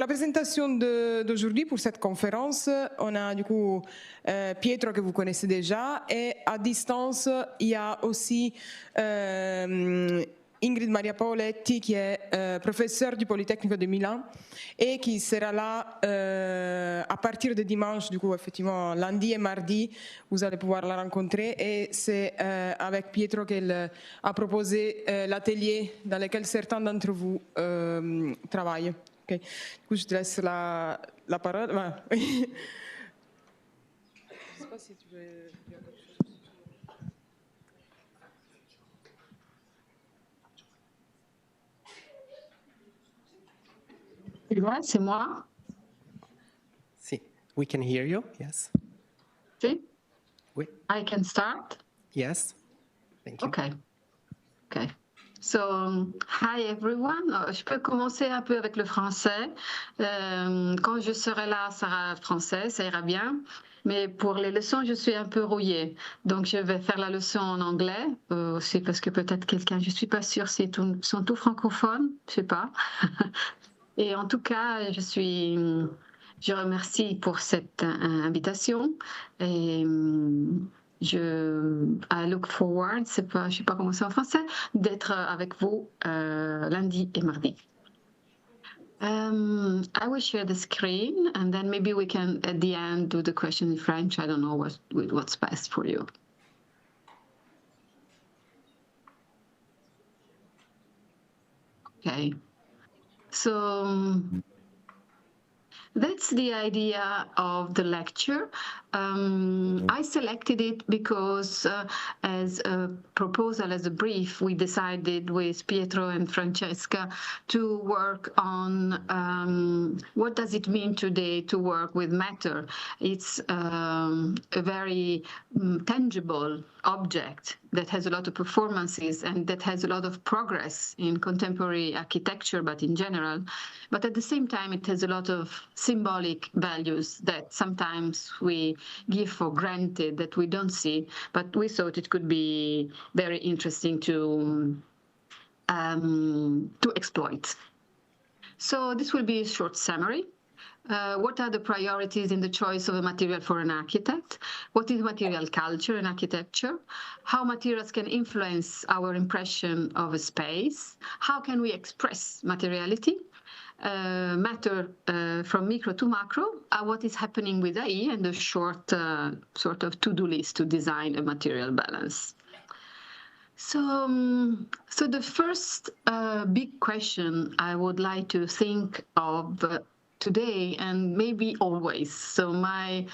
La présentation d'aujourd'hui pour cette conférence, on a du coup Pietro que vous connaissez déjà, et à distance il y a aussi Ingrid Maria Paoletti qui est professeure du Polytechnique de Milan et qui sera là à partir de dimanche, du coup effectivement lundi et mardi vous allez pouvoir la rencontrer, et c'est avec Pietro qu'elle a proposé l'atelier dans lequel certains d'entre vous travaillent. Okay. Du coup, je te laisse la parole. Voilà. Je ne sais pas si tu veux dire quelque chose. C'est moi. Si, we can hear you, yes. See? Oui. I can start? Yes, thank you. Okay. Okay. So, hi everyone. Je peux commencer un peu avec le français. Quand je serai là, ça sera français, ça ira bien. Mais pour les leçons, je suis un peu rouillée. Donc, je vais faire la leçon en anglais. C'est parce que peut-être quelqu'un, je ne suis pas sûre s'ils sont tous francophones, je ne sais pas. Et en tout cas, je remercie pour cette invitation. Et I look forward, je ne sais pas comment c'est en français, d'être avec vous lundi et mardi. I will share the screen and then maybe we can at the end do the question in French. I don't know what's best for you. Okay. So that's the idea of the lecture. I selected it because as a proposal, as a brief, we decided with Pietro and Francesca to work on what does it mean today to work with matter. It's a very tangible object that has a lot of performances and that has a lot of progress in contemporary architecture, but in general. But at the same time, it has a lot of symbolic values that sometimes we give for granted, that we don't see, but we thought it could be very interesting to exploit. So this will be a short summary. What are the priorities in the choice of a material for an architect? What is material culture in architecture? How materials can influence our impression of a space? How can we express materiality? Matter from micro to macro, what is happening with AI, and a short sort of to-do list to design a material balance. So the first big question I would like to think of today and maybe always. So my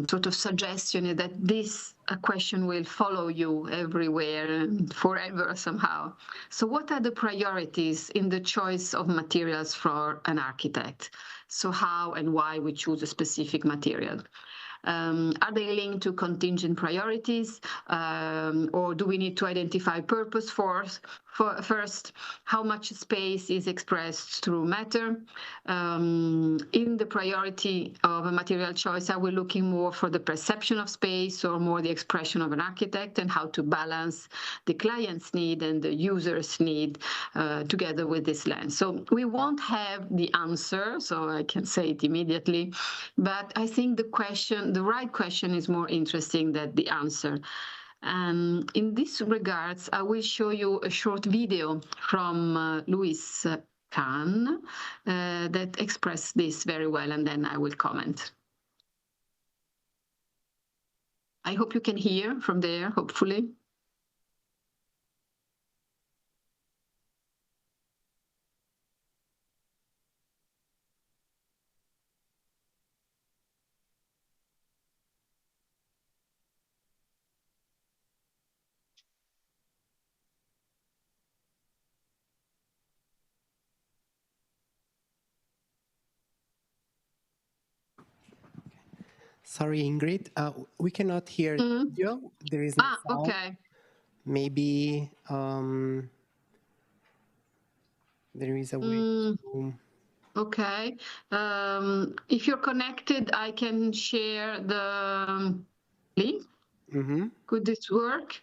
sort of suggestion is that this question will follow you everywhere and forever somehow. So what are the priorities in the choice of materials for an architect? So how and why we choose a specific material? Are they linked to contingent priorities, or do we need to identify purpose first? How much space is expressed through matter? In the priority of a material choice, are we looking more for the perception of space or more the expression of an architect, and how to balance the client's need and the user's need together with this lens? So we won't have the answer, so I can say it immediately, but I think the right question is more interesting than the answer. In this regards, I will show you a short video from Louis Kahn that expressed this very well, and then I will comment. I hope you can hear from there, hopefully. Sorry, Ingrid, we cannot hear you. There is no sound. Okay. Maybe there is a way to... Okay. If you're connected, I can share the link. Could this work?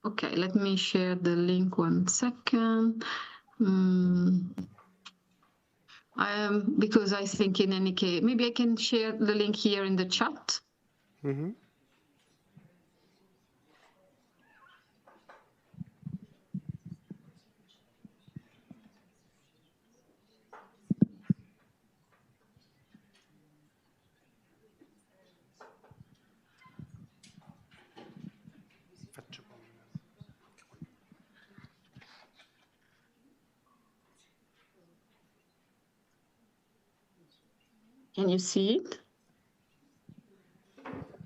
Okay, let me share the link 1 second. Because I think in any case, maybe I can share the link here in the chat. Mm-hmm. Can you see it?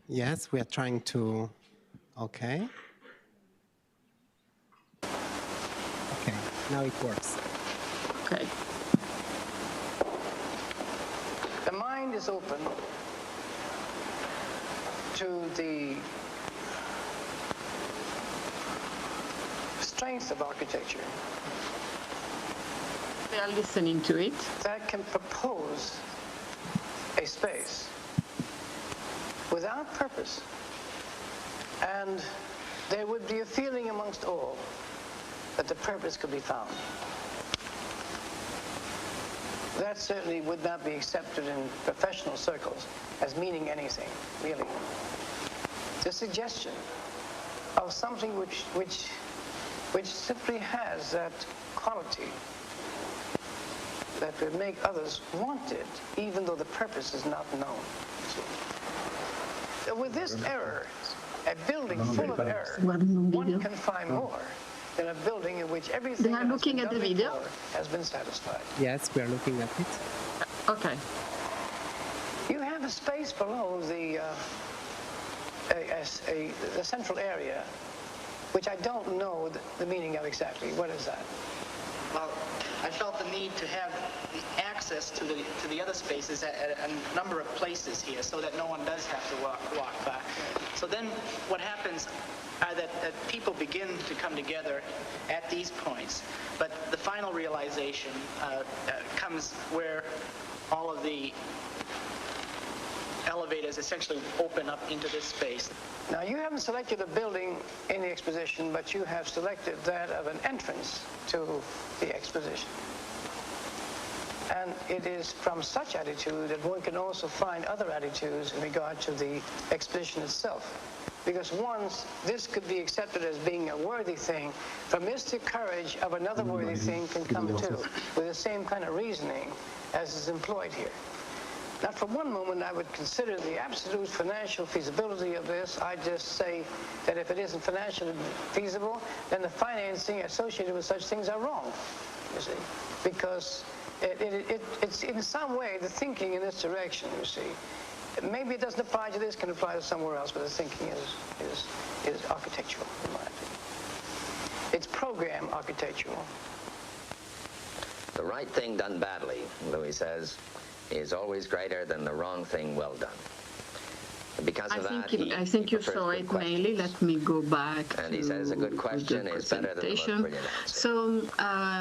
Yes, we are trying to. Okay. Okay, now it works. Okay. The mind is open to the strength of architecture. We are listening to it. That can propose a space without purpose, and there would be a feeling amongst all that the purpose could be found. That certainly would not be accepted in professional circles as meaning anything, really. The suggestion of something which simply has that quality that would make others want it, even though the purpose is not known. With this error, a building full of error, one can find more than a building in which everything They are looking at the video has been satisfied. Yes, we are looking at it. Okay. You have a space below the central area, which I don't know the meaning of exactly. What is that? Well, I felt the need to have the access to the other spaces at a number of places here, so that no one does have to walk back. So then, what happens are that people begin to come together at these points, but the final realization comes where all of the elevators essentially open up into this space. Now, you haven't selected a building in the exposition, but you have selected that of an entrance to the exposition. And it is from such attitude that one can also find other attitudes in regard to the exposition itself. Because once this could be accepted as being a worthy thing, from this the courage of another worthy thing can come too, with the same kind of reasoning as is employed here. Not for one moment I would consider the absolute financial feasibility of this. I just say that if it isn't financially feasible, then the financing associated with such things are wrong, you see. Because it's in some way the thinking in this direction, you see. Maybe it doesn't apply to this, can apply to somewhere else, but the thinking is architectural, in my opinion. It's program architectural. The right thing done badly, Louis says, is always greater than the wrong thing well done. And because of I think you saw it mainly. Let me go back. And he says a good question is better than the most brilliant answer. So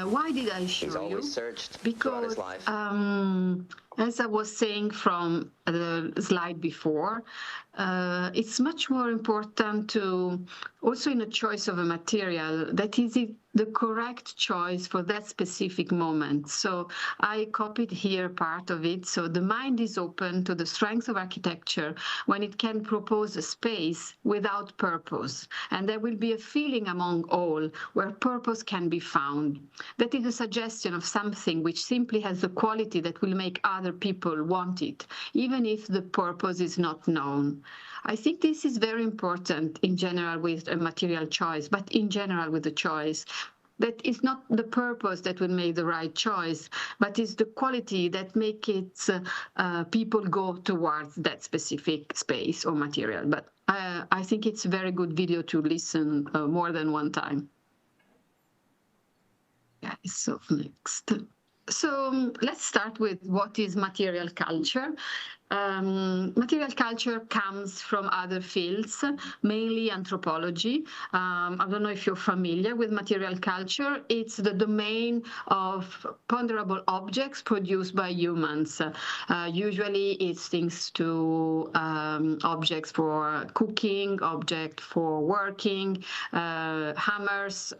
why did I show you? He's always searched throughout his life. As I was saying from the slide before, it's much more important to, also in a choice of a material, that is the correct choice for that specific moment. So I copied here part of it. So the mind is open to the strength of architecture when it can propose a space without purpose. And there will be a feeling among all where purpose can be found. That is a suggestion of something which simply has the quality that will make other people want it, even if the purpose is not known. I think this is very important in general with a material choice, but in general with the choice. That is not the purpose that will make the right choice, but is the quality that make it people go towards that specific space or material. But I think it's a very good video to listen more than one time. Yeah, so next. So let's start with what is material culture. Material culture comes from other fields, mainly anthropology. I don't know if you're familiar with material culture. It's the domain of ponderable objects produced by humans. Usually it's things to objects for cooking, object for working, hammers,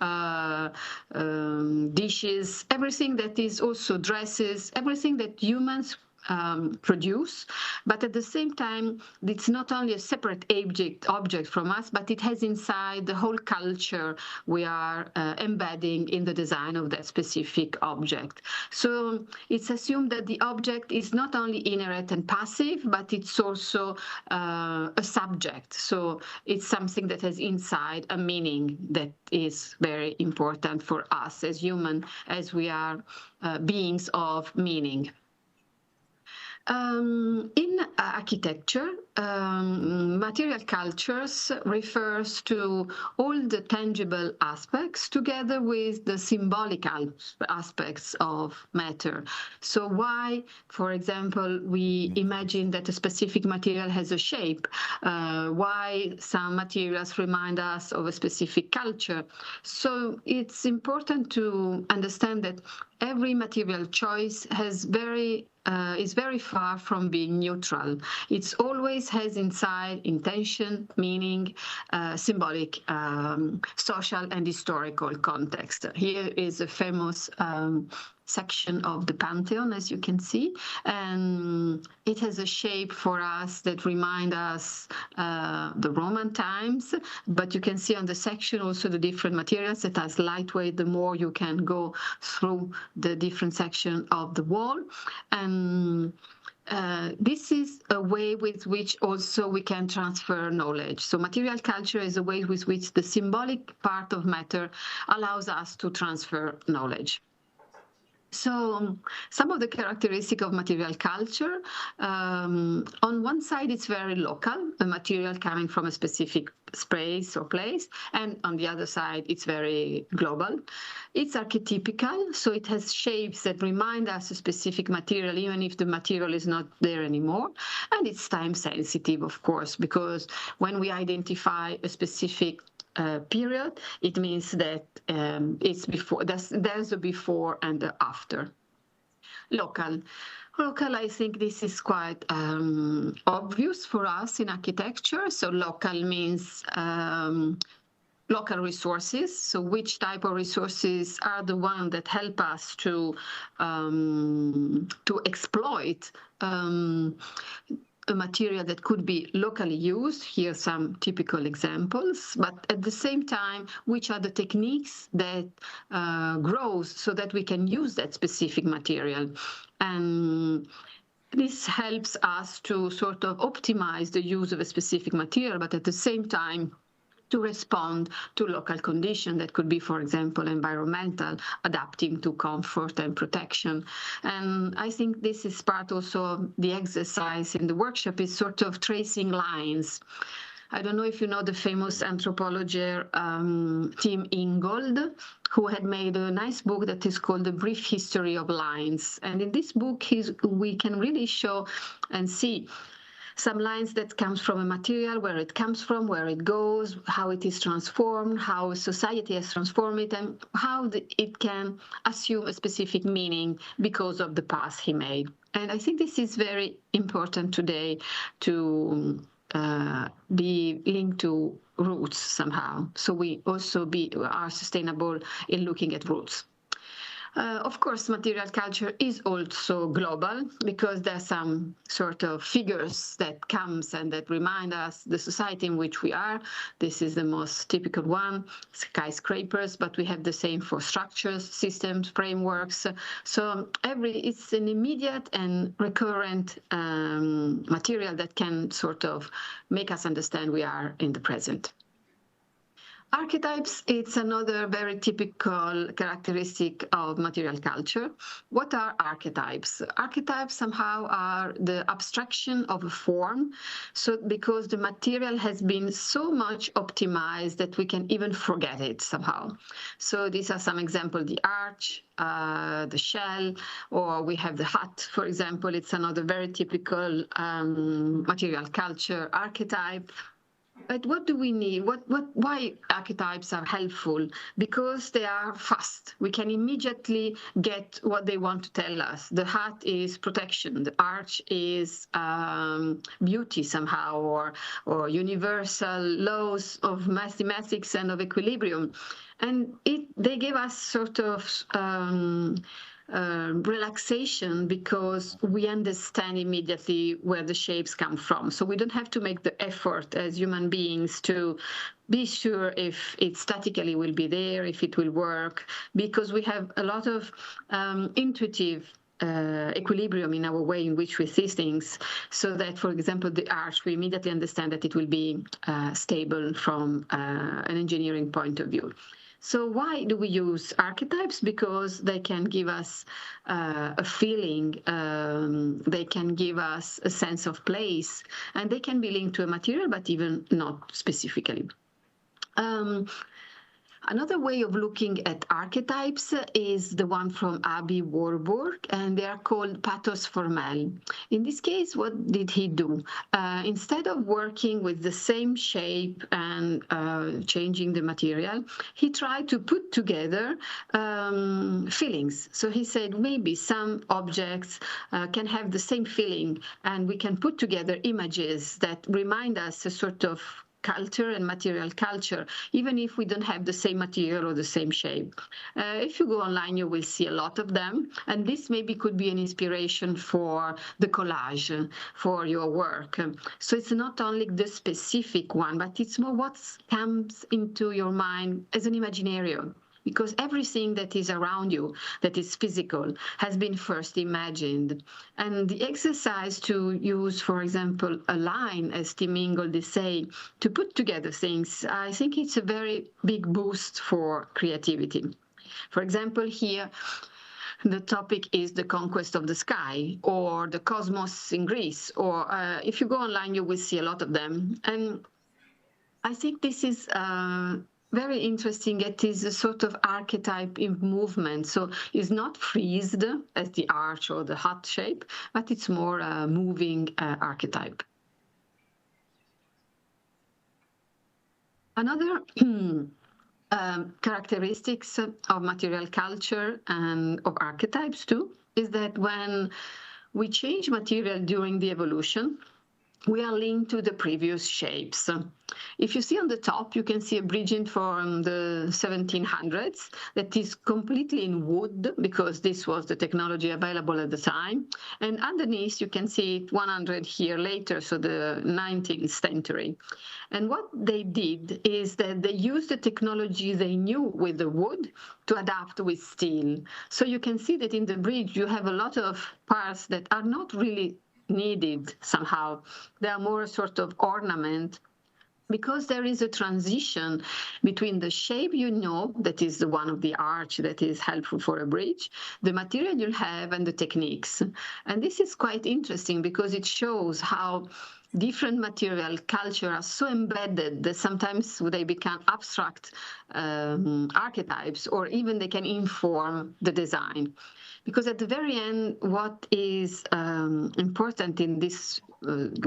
dishes, everything that is also dresses, everything that humans produce, but at the same time it's not only a separate object from us, but it has inside the whole culture we are embedding in the design of that specific object. So it's assumed that the object is not only inherent and passive, but it's also a subject. So it's something that has inside a meaning that is very important for us as human, as we are beings of meaning. In architecture, material cultures refers to all the tangible aspects together with the symbolic aspects of matter. So why, for example, we imagine that a specific material has a shape, why some materials remind us of a specific culture. So it's important to understand that every material choice is very far from being neutral. It always has inside intention, meaning, symbolic, social and historical context. Here is a famous section of the Pantheon, as you can see, and it has a shape for us that remind us the Roman times, but you can see on the section also the different materials that are lightweight the more you can go through the different section of the wall. And this is a way with which also we can transfer knowledge. So material culture is a way with which the symbolic part of matter allows us to transfer knowledge. So some of the characteristics of material culture, on one side it's very local, a material coming from a specific space or place, and on the other side it's very global. It's archetypical, so it has shapes that remind us a specific material even if the material is not there anymore. And it's time sensitive, of course, because when we identify a specific period, it means that it's before, there's a before and a after. Local, I think this is quite obvious for us in architecture. So local means local resources. So which type of resources are the ones that help us to exploit a material that could be locally used. Here are some typical examples, but at the same time, which are the techniques that grows so that we can use that specific material. And this helps us to sort of optimize the use of a specific material, but at the same time, to respond to local conditions that could be, for example, environmental, adapting to comfort and protection. And I think this is part also of the exercise in the workshop, is sort of tracing lines. I don't know if you know the famous anthropologist Tim Ingold, who had made a nice book that is called The Brief History of Lines. And in this book, we can really show and see some lines that comes from a material, where it comes from, where it goes, how it is transformed, how society has transformed it, and how it can assume a specific meaning because of the path he made. And I think this is very important today to be linked to roots somehow. So we also are sustainable in looking at roots. Of course, material culture is also global because there are some sort of figures that comes and that remind us the society in which we are. This is the most typical one, skyscrapers, but we have the same for structures, systems, frameworks. So it's an immediate and recurrent material that can sort of make us understand we are in the present. Archetypes, it's another very typical characteristic of material culture. What are archetypes? Archetypes somehow are the abstraction of a form, so because the material has been so much optimized that we can even forget it somehow. So these are some examples: the arch, the shell, or we have the hut, for example. It's another very typical material culture archetype. But what do we need? Why archetypes are helpful? Because they are fast. We can immediately get what they want to tell us. The hut is protection. The arch is beauty somehow, or universal laws of mathematics and of equilibrium. And they give us sort of relaxation because we understand immediately where the shapes come from. So we don't have to make the effort as human beings to be sure if it statically will be there, if it will work, because we have a lot of intuitive equilibrium in our way in which we see things, so that, for example, the arch, we immediately understand that it will be stable from an engineering point of view. So why do we use archetypes? Because they can give us a feeling, they can give us a sense of place, and they can be linked to a material, but even not specifically. Another way of looking at archetypes is the one from Aby Warburg, and they are called pathos formel. In this case, what did he do? Instead of working with the same shape and changing the material, he tried to put together feelings. So he said maybe some objects can have the same feeling, and we can put together images that remind us a sort of culture and material culture, even if we don't have the same material or the same shape. If you go online, you will see a lot of them, and this maybe could be an inspiration for the collage, for your work. So it's not only the specific one, but it's more what comes into your mind as an imaginarium, because everything that is around you, that is physical, has been first imagined. And the exercise to use, for example, a line, as Tim Ingold is saying, to put together things, I think it's a very big boost for creativity. For example, here, the topic is the conquest of the sky, or the cosmos in Greece, or if you go online, you will see a lot of them. And I think this is very interesting. It is a sort of archetype in movement. So it's not freezed as the arch or the hut shape, but it's more a moving archetype. Another characteristics of material culture and of archetypes too is that when we change material during the evolution, we are linked to the previous shapes. If you see on the top, you can see a bridge from the 1700s that is completely in wood, because this was the technology available at the time. And underneath, you can see it 100 years later, so the 19th century. And what they did is that they used the technology they knew with the wood to adapt with steel. So you can see that in the bridge, you have a lot of parts that are not really needed somehow. They are more a sort of ornament, because there is a transition between the shape you know, that is the one of the arch that is helpful for a bridge, the material you have, and the techniques. And this is quite interesting because it shows how different material culture are so embedded that sometimes they become abstract archetypes, or even they can inform the design. Because at the very end, what is important in this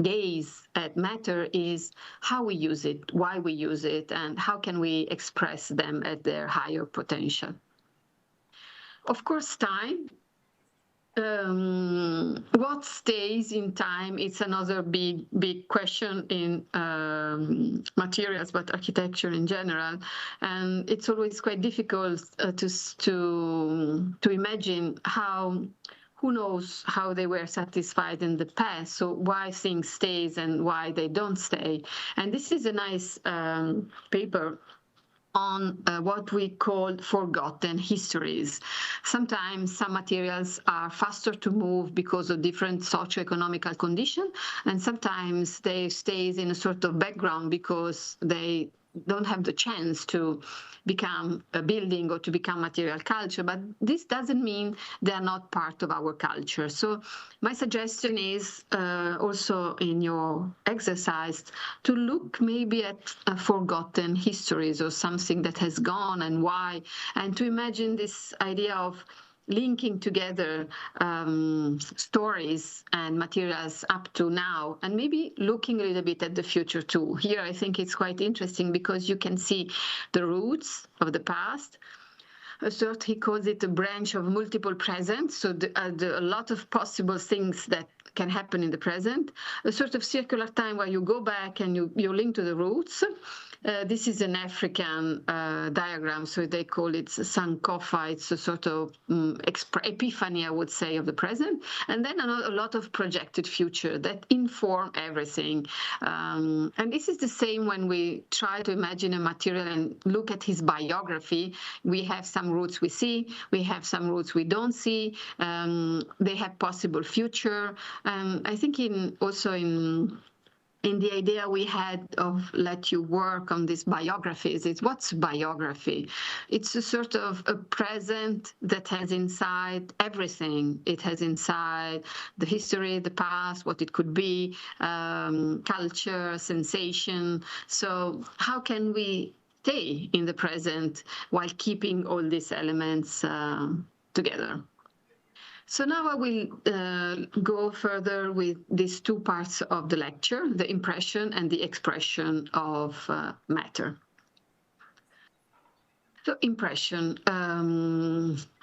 gaze at matter is how we use it, why we use it, and how can we express them at their higher potential. Of course, time. What stays in time? It's another big question in materials, but architecture in general. And it's always quite difficult to imagine how. Who knows how they were satisfied in the past? So why things stays and why they don't stay? And this is a nice paper on what we call forgotten histories. Sometimes some materials are faster to move because of different socioeconomical conditions, and sometimes they stay in a sort of background because they don't have the chance to become a building or to become material culture, but this doesn't mean they are not part of our culture. So my suggestion is also in your exercise to look maybe at forgotten histories or something that has gone and why, and to imagine this idea of linking together stories and materials up to now, and maybe looking a little bit at the future too. Here, I think it's quite interesting because you can see the roots of the past. He calls it a branch of multiple presents, so a lot of possible things that can happen in the present. A sort of circular time where you go back and you link to the roots. This is an African diagram, so they call it Sankofa. It's a sort of epiphany, I would say, of the present. And then a lot of projected future that inform everything. And this is the same when we try to imagine a material and look at his biography. We have some roots we see, we have some roots we don't see. They have possible future. I think also in the idea we had of let you work on these biographies, is what's biography? It's a sort of a present that has inside everything. It has inside the history, the past, what it could be, culture, sensation. So how can we stay in the present while keeping all these elements together? So now I will go further with these two parts of the lecture, the impression and the expression of matter. So impression.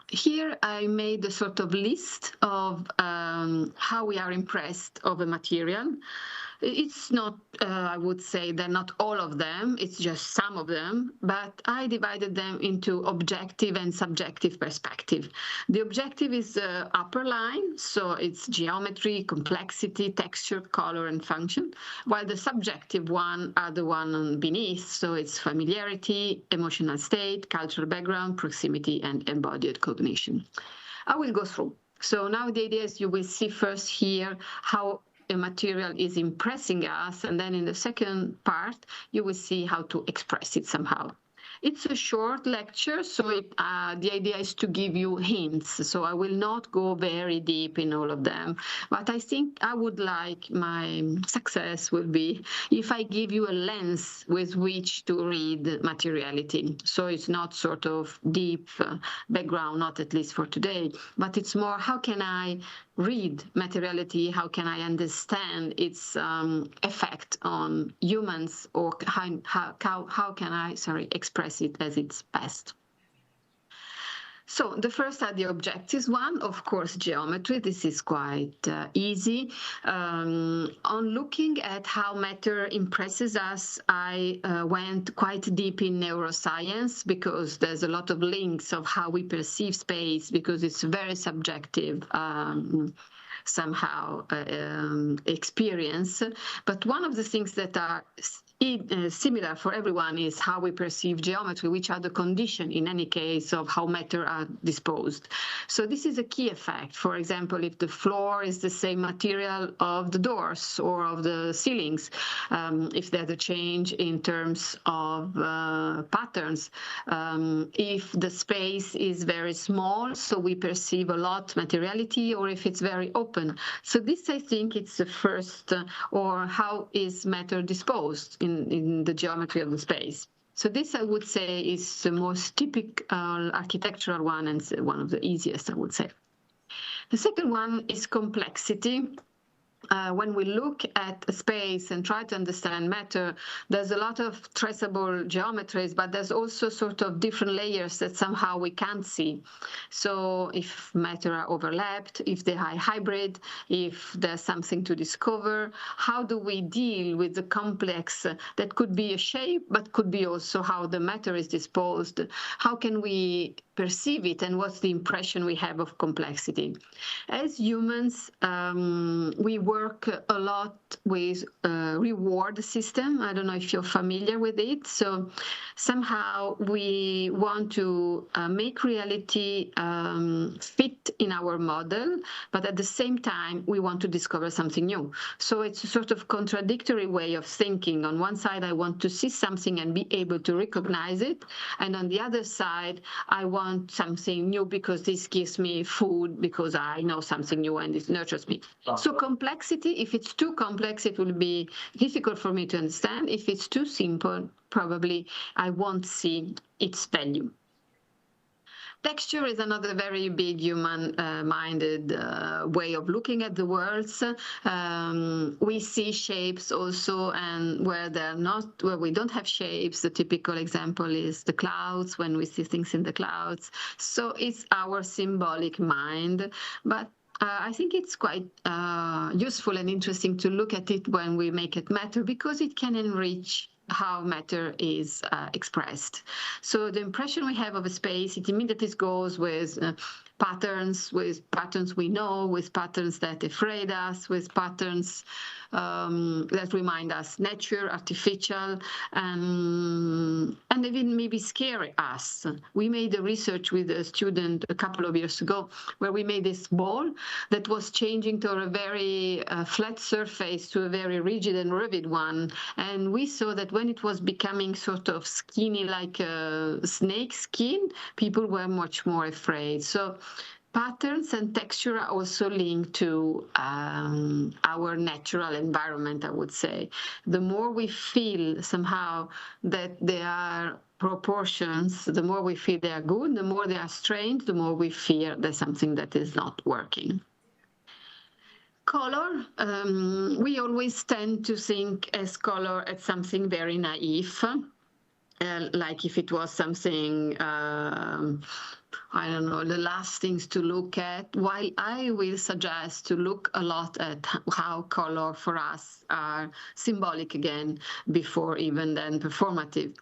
Here I made a sort of list of how we are impressed of a material. It's not, I would say, they're not all of them, it's just some of them, but I divided them into objective and subjective perspective. The objective is the upper line, so it's geometry, complexity, texture, color, and function, while the subjective one are the one beneath, so it's familiarity, emotional state, cultural background, proximity, and embodied cognition. I will go through. So now the idea is you will see first here how a material is impressing us, and then in the second part you will see how to express it somehow. It's a short lecture, so the idea is to give you hints, so I will not go very deep in all of them, but I think I would like my success will be if I give you a lens with which to read materiality. So it's not sort of deep background, not at least for today, but it's more how can I read materiality, how can I understand its effect on humans, or how can I, express it as its best. So the first are the objectives one, of course, geometry. This is quite easy. On looking at how matter impresses us, I went quite deep in neuroscience because there's a lot of links of how we perceive space, because it's very subjective somehow experience. But one of the things that are similar for everyone is how we perceive geometry, which are the condition in any case of how matter are disposed. So this is a key effect. For example, if the floor is the same material of the doors or of the ceilings, if there's a change in terms of patterns, if the space is very small, so we perceive a lot materiality, or if it's very open. So this, I think, it's the first, or how is matter disposed in the geometry of the space. So this, I would say, is the most typical architectural one and one of the easiest, I would say. The second one is complexity. When we look at a space and try to understand matter, there's a lot of traceable geometries, but there's also sort of different layers that somehow we can't see. So if matter are overlapped, if they are hybrid, if there's something to discover, how do we deal with the complex that could be a shape, but could be also how the matter is disposed? How can we perceive it, and what's the impression we have of complexity? As humans, we work work a lot with reward system. I don't know if you're familiar with it. So somehow we want to make reality fit in our model, but at the same time, we want to discover something new. So it's a sort of contradictory way of thinking. On one side, I want to see something and be able to recognize it. And on the other side, I want something new because this gives me food, because I know something new and it nurtures me. So complexity, if it's too complex, it will be difficult for me to understand. If it's too simple, probably I won't see its value. Texture is another very big human-minded way of looking at the worlds. We see shapes also, and where we don't have shapes, the typical example is the clouds, when we see things in the clouds. So it's our symbolic mind, but I think it's quite useful and interesting to look at it when we make it matter, because it can enrich how matter is expressed. So the impression we have of a space, it immediately goes with patterns we know, with patterns that afraid us, with patterns that remind us nature, artificial, and even maybe scare us. We made a research with a student a couple of years ago where we made this ball that was changing to a very flat surface to a very rigid and rugged one. And we saw that when it was becoming sort of skinny, like a snake skin, people were much more afraid. So patterns and texture are also linked to our natural environment, I would say. The more we feel somehow that they are proportions, the more we feel they are good, the more they are strange, the more we fear there's something that is not working. Color, we always tend to think as color as something very naive, like if it was something, I don't know, the last things to look at, while I will suggest to look a lot at how color for us are symbolic again, before even then performative.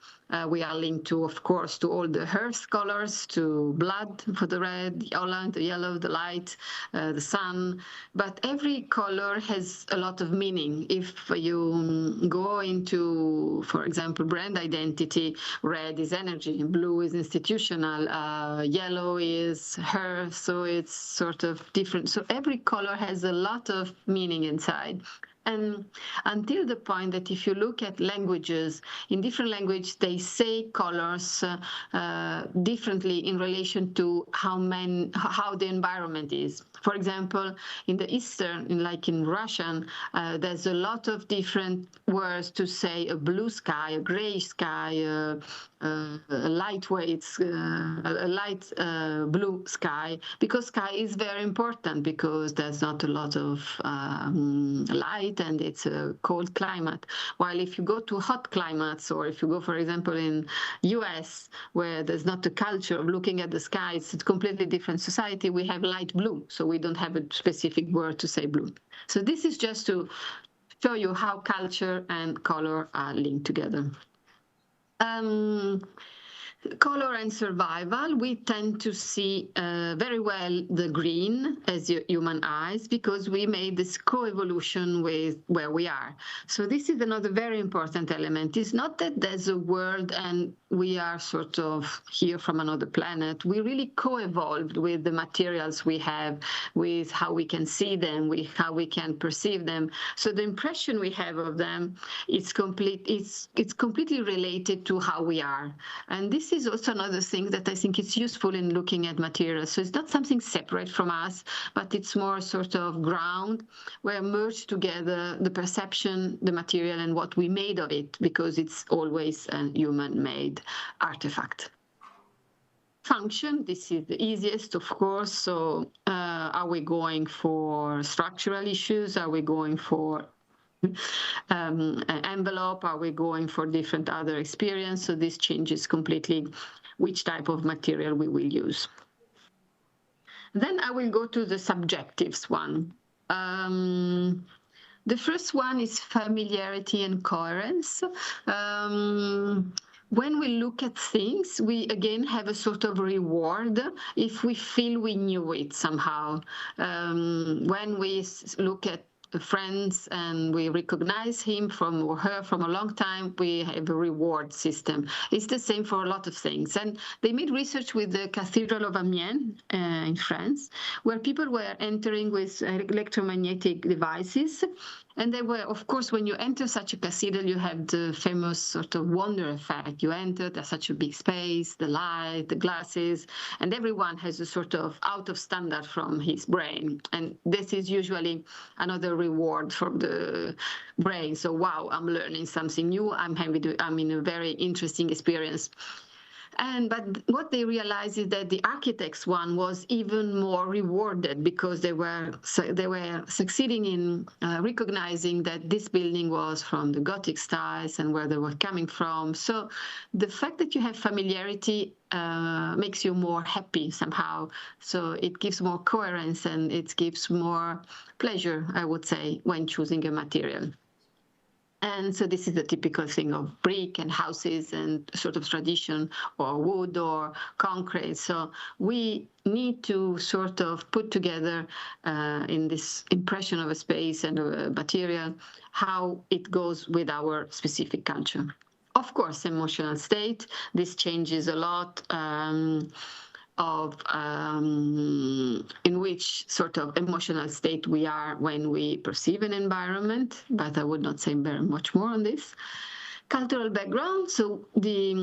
We are linked to, of course, to all the earth colors, to blood for the red, the yellow, the light, the sun. But every color has a lot of meaning. If you go into, for example, brand identity, red is energy, blue is institutional, yellow is earth, so it's sort of different. So every color has a lot of meaning inside. And until the point that if you look at languages, in different languages, they say colors differently in relation to how the environment is. For example, in the Eastern, like in Russian, there's a lot of different words to say a blue sky, a gray sky, a light blue sky, because sky is very important, because there's not a lot of light and it's a cold climate. While if you go to hot climates, or if you go, for example, in US, where there's not a culture of looking at the sky, it's a completely different society, we have light blue, so we don't have a specific word to say blue. So this is just to show you how culture and color are linked together. Color and survival, we tend to see very well the green as human eyes, because we made this co-evolution with where we are. So this is another very important element. It's not that there's a world and we are sort of here from another planet. We really co-evolved with the materials we have, with how we can see them, with how we can perceive them. So the impression we have of them is it's completely related to how we are. And this is also another thing that I think is useful in looking at materials. So it's not something separate from us, but it's more sort of ground where merged together the perception, the material, and what we made of it, because it's always a human-made artifact. Function, this is the easiest, of course. So are we going for structural issues? Are we going for envelope? Are we going for different other experience? So this changes completely which type of material we will use. Then I will go to the subjectives one. The first one is familiarity and coherence. When we look at things, we again have a sort of reward if we feel we knew it somehow. When we look at friends and we recognize him from or her from a long time, we have a reward system. It's the same for a lot of things. And they made research with the Cathedral of Amiens in France, where people were entering with electromagnetic devices. And they were, of course, when you enter such a cathedral, you have the famous sort of wonder effect. You enter, there's such a big space, the light, the glasses, and everyone has a sort of out of standard from his brain. And this is usually another reward from the brain. So, wow, I'm learning something new. I'm in a very interesting experience. But what they realized is that the architects one was even more rewarded because they were succeeding in recognizing that this building was from the Gothic styles and where they were coming from. So the fact that you have familiarity makes you more happy somehow. So it gives more coherence and it gives more pleasure, I would say, when choosing a material. And so this is the typical thing of brick and houses and sort of tradition, or wood or concrete. So we need to sort of put together in this impression of a space and a material how it goes with our specific culture. Of course, emotional state, this changes a lot. In which sort of emotional state we are when we perceive an environment, but I would not say very much more on this. Cultural background, so the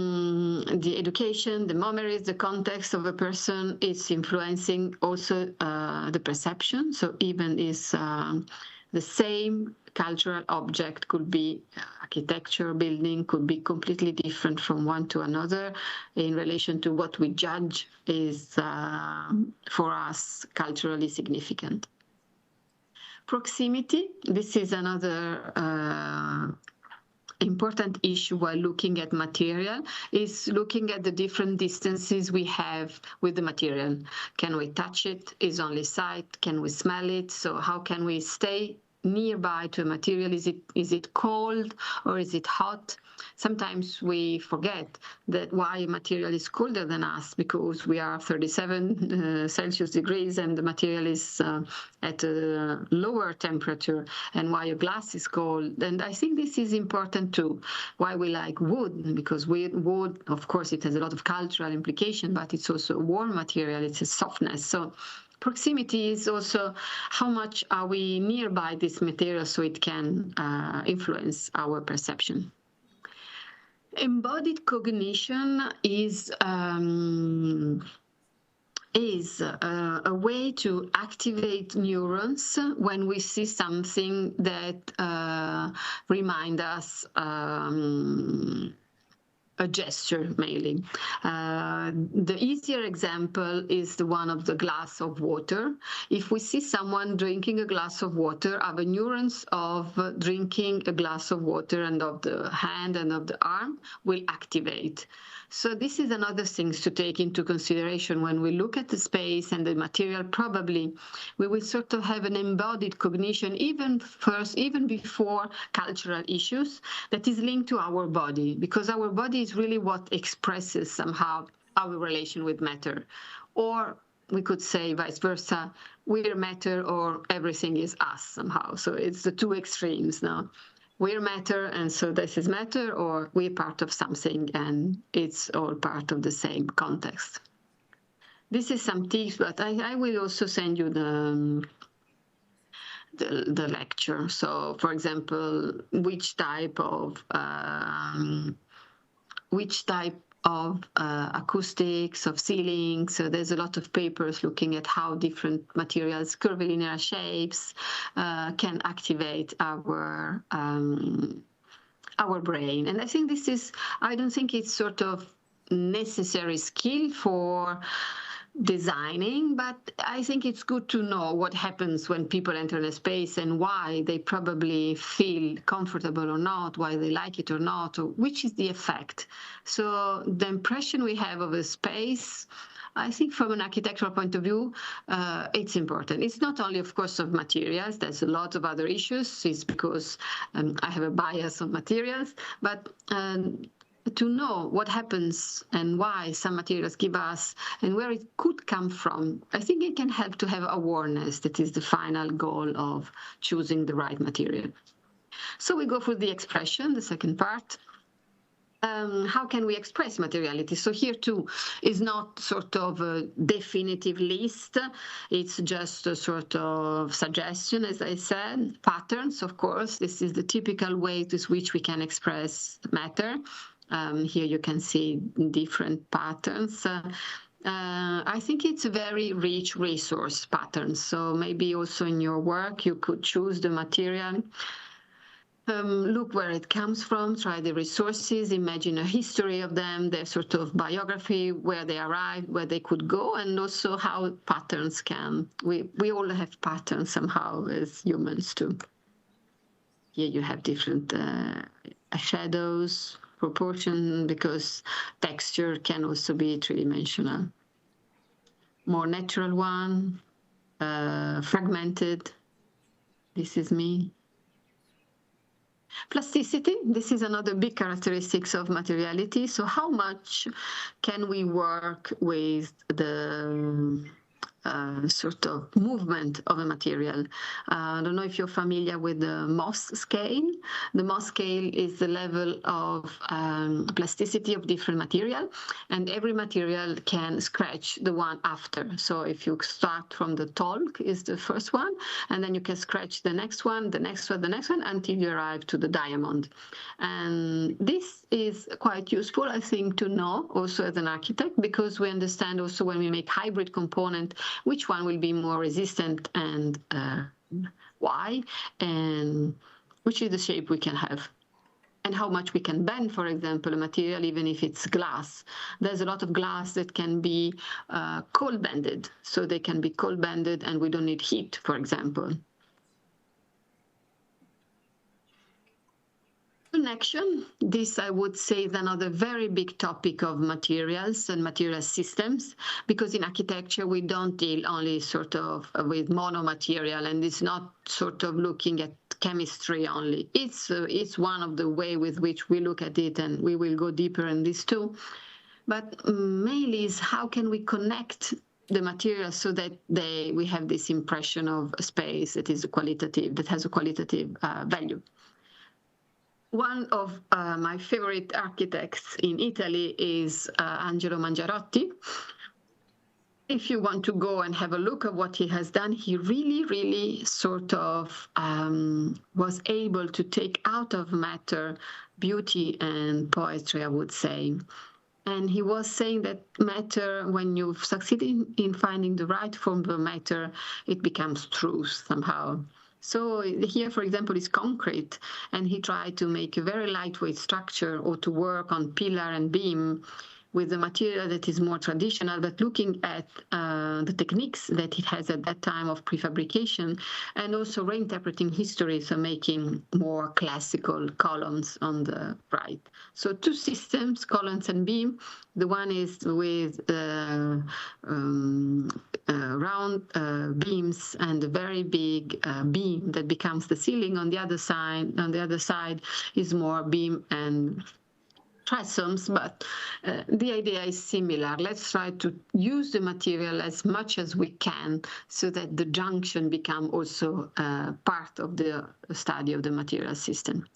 education, the memories, the context of a person is influencing also the perception. So even is the same cultural object could be architecture, building, could be completely different from one to another in relation to what we judge is for us culturally significant. Proximity, this is another important issue while looking at material, is looking at the different distances we have with the material. Can we touch it? Is only sight? Can we smell it? So how can we stay nearby to a material? Is it cold or is it hot? Sometimes we forget that why a material is colder than us, because we are 37 Celsius degrees and the material is at a lower temperature, and why a glass is cold. And I think this is important too, why we like wood, because wood, of course, it has a lot of cultural implication, but it's also a warm material, it's a softness. So proximity is also how much are we nearby this material so it can influence our perception. Embodied cognition is a way to activate neurons when we see something that reminds us a gesture, mainly. The easier example is the one of the glass of water. If we see someone drinking a glass of water, our neurons of drinking a glass of water and of the hand and of the arm will activate. So this is another thing to take into consideration when we look at the space and the material. Probably we will sort of have an embodied cognition even before cultural issues that is linked to our body, because our body is really what expresses somehow our relation with matter. Or we could say vice versa, we're matter or everything is us somehow. So it's the two extremes now. We're matter, and so this is matter, or we're part of something, and it's all part of the same context. This is some tips, but I will also send you the lecture. So, for example, which type of acoustics of ceilings. So there's a lot of papers looking at how different materials, curvilinear shapes, can activate our brain. And I think I don't think it's sort of necessary skill for designing, but I think it's good to know what happens when people enter a space and why they probably feel comfortable or not, why they like it or not, or which is the effect. So the impression we have of a space, I think from an architectural point of view, it's important. It's not only, of course, of materials. There's a lot of other issues. It's because I have a bias on materials, but to know what happens and why some materials give us and where it could come from, I think it can help to have awareness. That is the final goal of choosing the right material. So we go for the expression, the second part. How can we express materiality? So here too is not sort of a definitive list. It's just a sort of suggestion, as I said. Patterns, of course. This is the typical way with which we can express matter. Here you can see different patterns. I think it's a very rich resource pattern. So maybe also in your work you could choose the material. Look where it comes from, try the resources, imagine a history of them, their sort of biography, where they arrived, where they could go, and also how patterns can, we all have patterns somehow as humans too. Here you have different shadows, proportion, because texture can also be three-dimensional. More natural one, fragmented, this is me. Plasticity, this is another big characteristic of materiality. So how much can we work with the sort of movement of a material? I don't know if you're familiar with the Mohs scale. The Mohs scale is the level of plasticity of different material, and every material can scratch the one after. So if you start from the talc is the first one, and then you can scratch the next one, the next one, the next one, until you arrive to the diamond. And this is quite useful, I think, to know also as an architect, because we understand also when we make hybrid component, which one will be more resistant and why, and which is the shape we can have, and how much we can bend, for example, a material, even if it's glass. There's a lot of glass that can be cold bended, so they can be cold bended and we don't need heat, for example. Connection, this I would say is another very big topic of materials and material systems, because in architecture we don't deal only sort of with monomaterial, and it's not sort of looking at chemistry only. It's one of the way with which we look at it, and we will go deeper in this too. But mainly is how can we connect the materials so that we have this impression of a space that is qualitative, that has a qualitative value. One of my favorite architects in Italy is Angelo Mangiarotti. If you want to go and have a look at what he has done, he really sort of was able to take out of matter beauty and poetry, I would say. And he was saying that matter, when you succeed in finding the right form of matter, it becomes truth somehow. So here, for example, is concrete, and he tried to make a very lightweight structure or to work on pillar and beam with a material that is more traditional, but looking at the techniques that it has at that time of prefabrication, and also reinterpreting history, so making more classical columns on the right. So two systems, columns and beam. The one is with round beams and a very big beam that becomes the ceiling. On the other side is more beam and transoms, but the idea is similar. Let's try to use the material as much as we can so that the junction become also part of the study of the material system.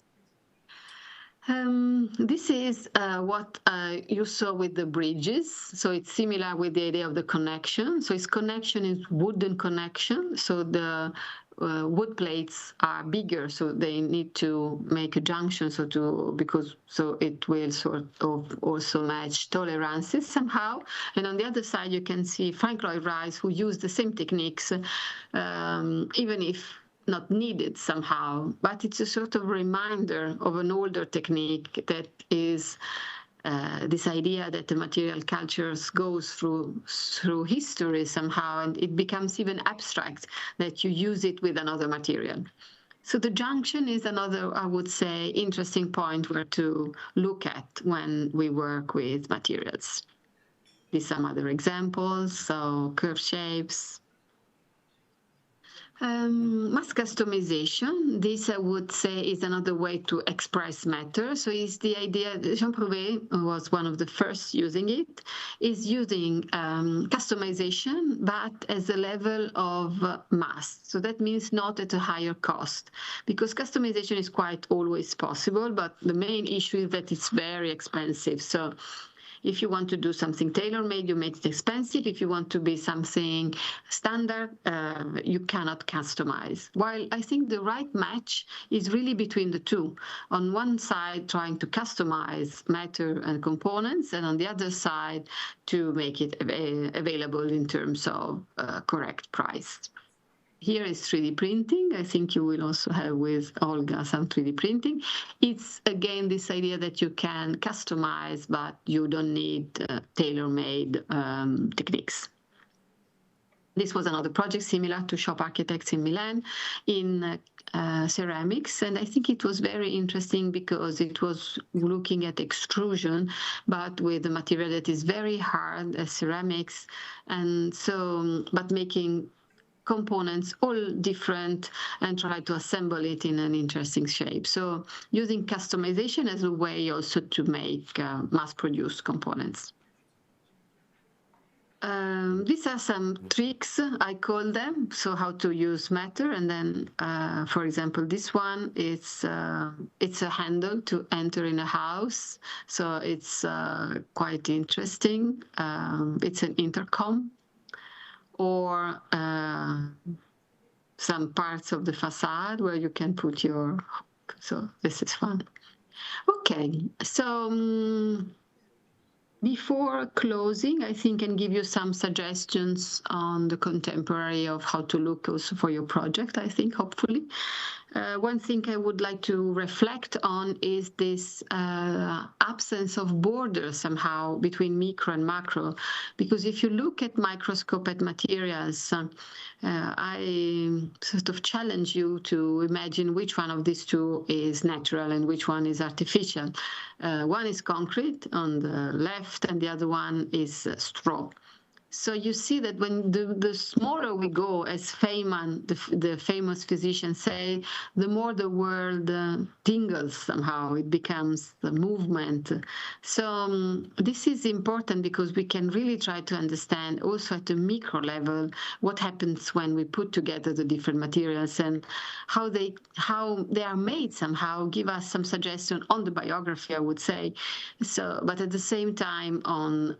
This is what you saw with the bridges. So it's similar with the idea of the connection. So its connection is wooden connection. So the wood plates are bigger, so they need to make a junction, so it will sort of also match tolerances somehow. And on the other side, you can see Frank Lloyd Wright, who used the same techniques, even if not needed somehow. But it's a sort of reminder of an older technique that is this idea that the material cultures goes through history somehow, and it becomes even abstract that you use it with another material. So the junction is another, I would say, interesting point where to look at when we work with materials. These are some other examples, so curved shapes. Mass customization, this I would say is another way to express matter. So it's the idea, Jean Prouvé was one of the first using it, is using customization, but as a level of mass. So that means not at a higher cost, because customization is quite always possible, but the main issue is that it's very expensive. So if you want to do something tailor-made, you make it expensive. If you want to be something standard, you cannot customize. While I think the right match is really between the two. On one side, trying to customize matter and components, and on the other side, to make it available in terms of correct price. Here is 3D printing. I think you will also have with Olga some 3D printing. It's, again, this idea that you can customize, but you don't need tailor-made techniques. This was another project similar to Shop Architects in Milan in ceramics. And I think it was very interesting because it was looking at extrusion, but with a material that is very hard as ceramics. And so, but making components all different and try to assemble it in an interesting shape. So using customization as a way also to make mass-produced components. These are some tricks, I call them, so how to use matter. And then, for example, this one, it's a handle to enter in a house. So it's quite interesting. It's an intercom. Or some parts of the facade where you can put your, so this is fun. Okay, so before closing, I think I can give you some suggestions on the contemporary of how to look also for your project, I think, hopefully. One thing I would like to reflect on is this absence of borders somehow between micro and macro. Because if you look at microscope at materials, I sort of challenge you to imagine which one of these two is natural and which one is artificial. One is concrete on the left and the other one is straw. So you see that when the smaller we go, as Feynman, the famous physician, say, the more the world tingles somehow. It becomes the movement. So this is important because we can really try to understand also at the micro level what happens when we put together the different materials and how they are made somehow, give us some suggestion on the biography, I would say. So, but at the same time on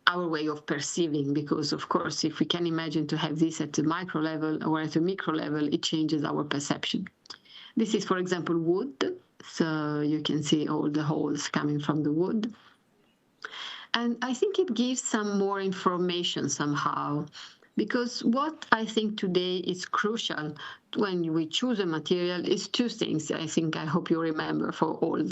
our way of perceiving, because of course, if we can imagine to have this at the micro level or at the micro level, it changes our perception. This is, for example, wood. So you can see all the holes coming from the wood. And I think it gives some more information somehow, because what I think today is crucial when we choose a material is two things. I hope you remember from all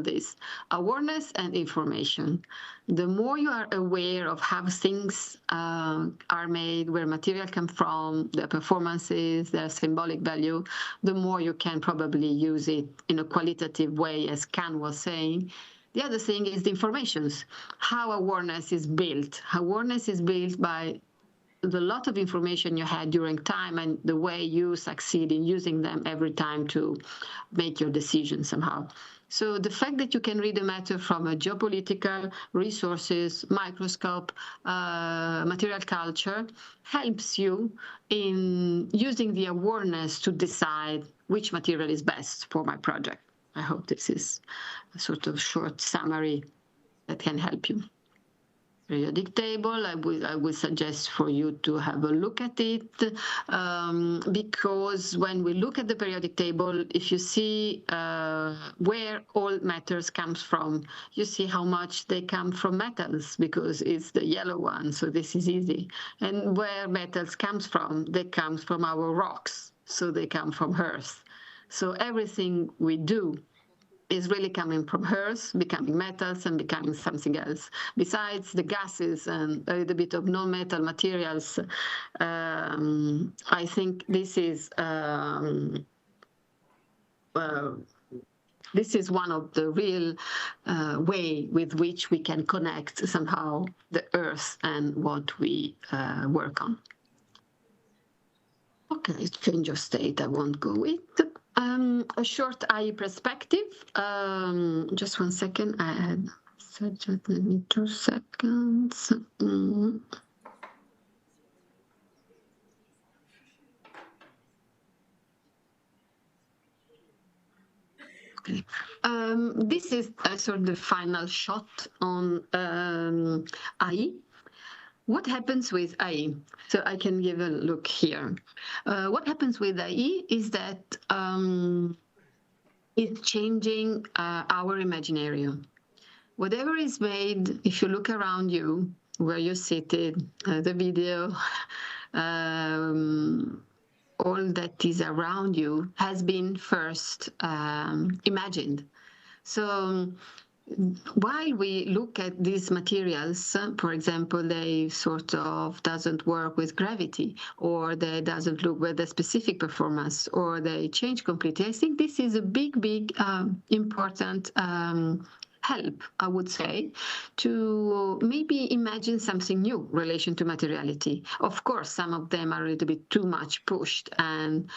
this: awareness and information. The more you are aware of how things are made, where material come from, their performances, their symbolic value, the more you can probably use it in a qualitative way, as Kant was saying. The other thing is the informations, how awareness is built. Awareness is built by the lot of information you had during time and the way you succeed in using them every time to make your decision somehow. So the fact that you can read a matter from a geopolitical, resources, microscope, material culture helps you in using the awareness to decide which material is best for my project. I hope this is a sort of short summary that can help you. Periodic table, I would suggest for you to have a look at it, because when we look at the periodic table, if you see where all matters comes from, you see how much they come from metals, because it's the yellow one, so this is easy. And where metals comes from, they come from our rocks, so they come from earth. So everything we do is really coming from earth, becoming metals and becoming something else. Besides the gases and a little bit of non-metal materials, I think this is one of the real way with which we can connect somehow the earth and what we work on. change of state, I won't go with. A short eye perspective. Just 1 second. I had said, let me 2 seconds. Okay. This is sort of the final shot on AI. What happens with AI? So I can give a look here. What happens with AI is that it's changing our imaginarium. Whatever is made, if you look around you, where you're seated, the video, all that is around you has been first imagined. So while we look at these materials, for example, they sort of doesn't work with gravity, or they doesn't look with a specific performance, or they change completely. I think this is a big, important help, I would say, to maybe imagine something new in relation to materiality. Of course, some of them are a little bit too much pushed and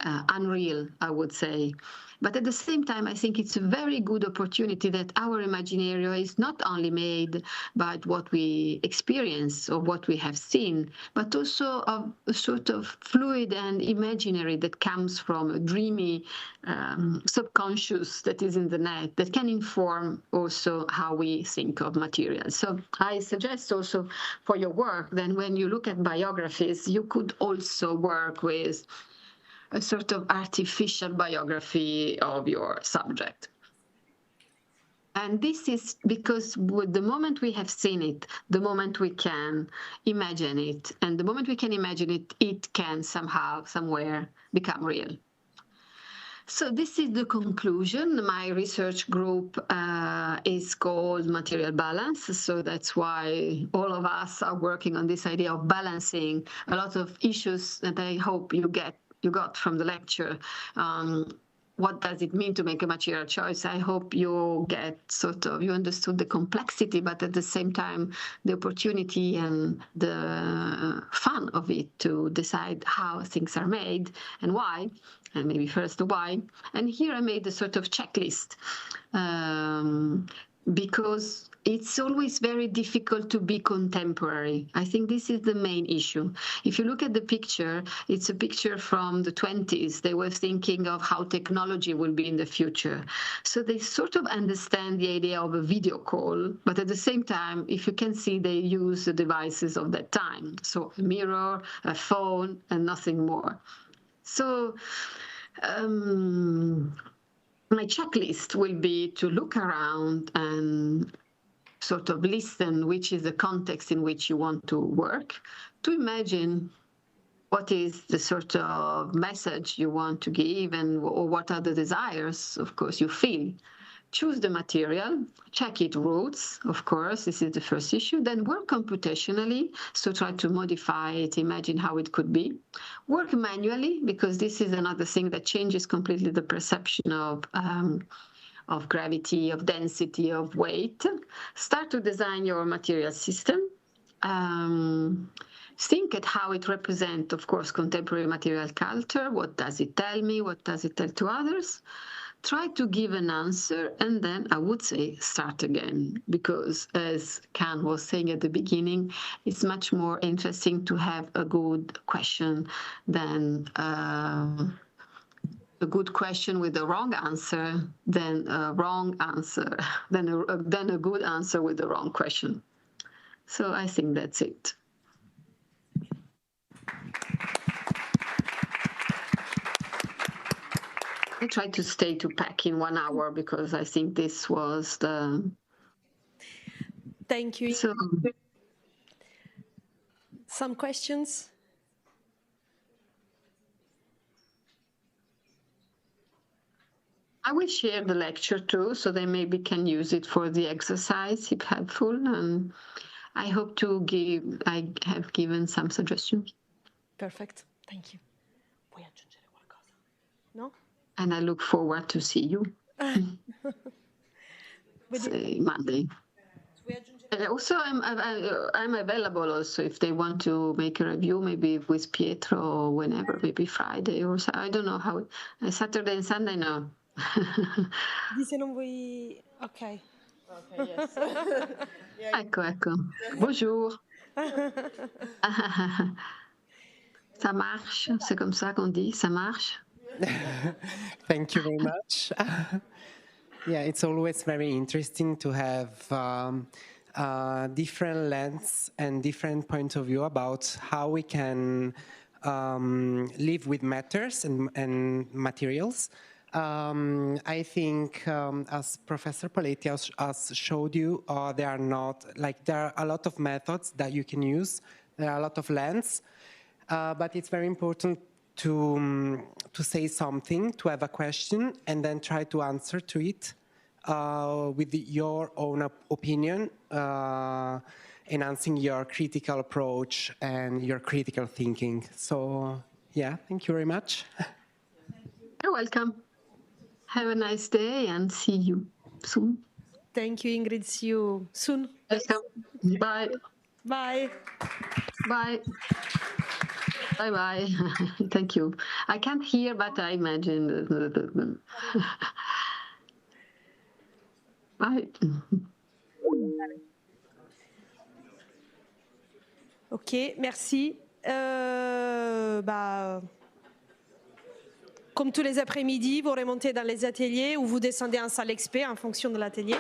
unreal, I would say. But at the same time, I think it's a very good opportunity that our imaginarium is not only made by what we experience or what we have seen, but also of a sort of fluid and imaginary that comes from a dreamy subconscious that is in the net that can inform also how we think of materials. So I suggest also for your work, then when you look at biographies, you could also work with a sort of artificial biography of your subject. And this is because with the moment we have seen it, the moment we can imagine it, and the moment we can imagine it, it can somehow, somewhere become real. So this is the conclusion. My research group is called Material Balance. So that's why all of us are working on this idea of balancing a lot of issues that I hope you got from the lecture. What does it mean to make a material choice? I hope you you understood the complexity, but at the same time, the opportunity and the fun of it to decide how things are made and why, and maybe first the why. And here I made a sort of checklist because it's always very difficult to be contemporary. I think this is the main issue. If you look at the picture, it's a picture from the 20s. They were thinking of how technology will be in the future. So they sort of understand the idea of a video call, but at the same time, if you can see, they use the devices of that time. So a mirror, a phone, and nothing more. So my checklist will be to look around and sort of listen which is the context in which you want to work, to imagine what is the sort of message you want to give or what are the desires, of course, you feel. Choose the material, check its roots, of course, this is the first issue. Then work computationally, so try to modify it, imagine how it could be. Work manually, because this is another thing that changes completely the perception of gravity, of density, of weight. Start to design your material system. Think at how it represents, of course, contemporary material culture. What does it tell me? What does it tell to others? Try to give an answer, and then I would say start again, because as Khan was saying at the beginning, it's much more interesting to have a good question than a good question with a wrong answer than a wrong answer, than a good answer with the wrong question. So I think that's it. I tried to stay to pack in 1 hour because I think this was the... Thank you. So, some questions? I will share the lecture too, so they maybe can use it for the exercise if helpful. And I hope I have given some suggestions. Perfect. Thank you. Vuoi aggiungere qualcosa? No? And I look forward to see you. Monday. Vuoi aggiungere Also, I'm available also if they want to make a review, maybe with Pietro or whenever, maybe Friday or so. I don't know how. Saturday and Sunday, no. Di se non vuoi... Ok. Okay, yes. Ecco, ecco. Bonjour. Ça marche, c'est comme ça qu'on dit, ça marche. Thank you very much. Yeah, it's always very interesting to have different lens and different points of view about how we can live with matters and materials. I think, as Professor Paoletti has showed you, there are a lot of methods that you can use. There are a lot of lens, but it's very important to say something, to have a question, and then try to answer to it with your own opinion, enhancing your critical approach and your critical thinking. So, yeah, thank you very much. You're welcome. Have a nice day and see you soon. Thank you, Ingrid. See you soon. Welcome. Bye. Bye. Bye. Bye-bye. Thank you. I can't hear, but I imagine. Bye. Ok, merci. Comme tous les après-midi, vous remontez dans les ateliers ou vous descendez en salle expé en fonction de l'atelier.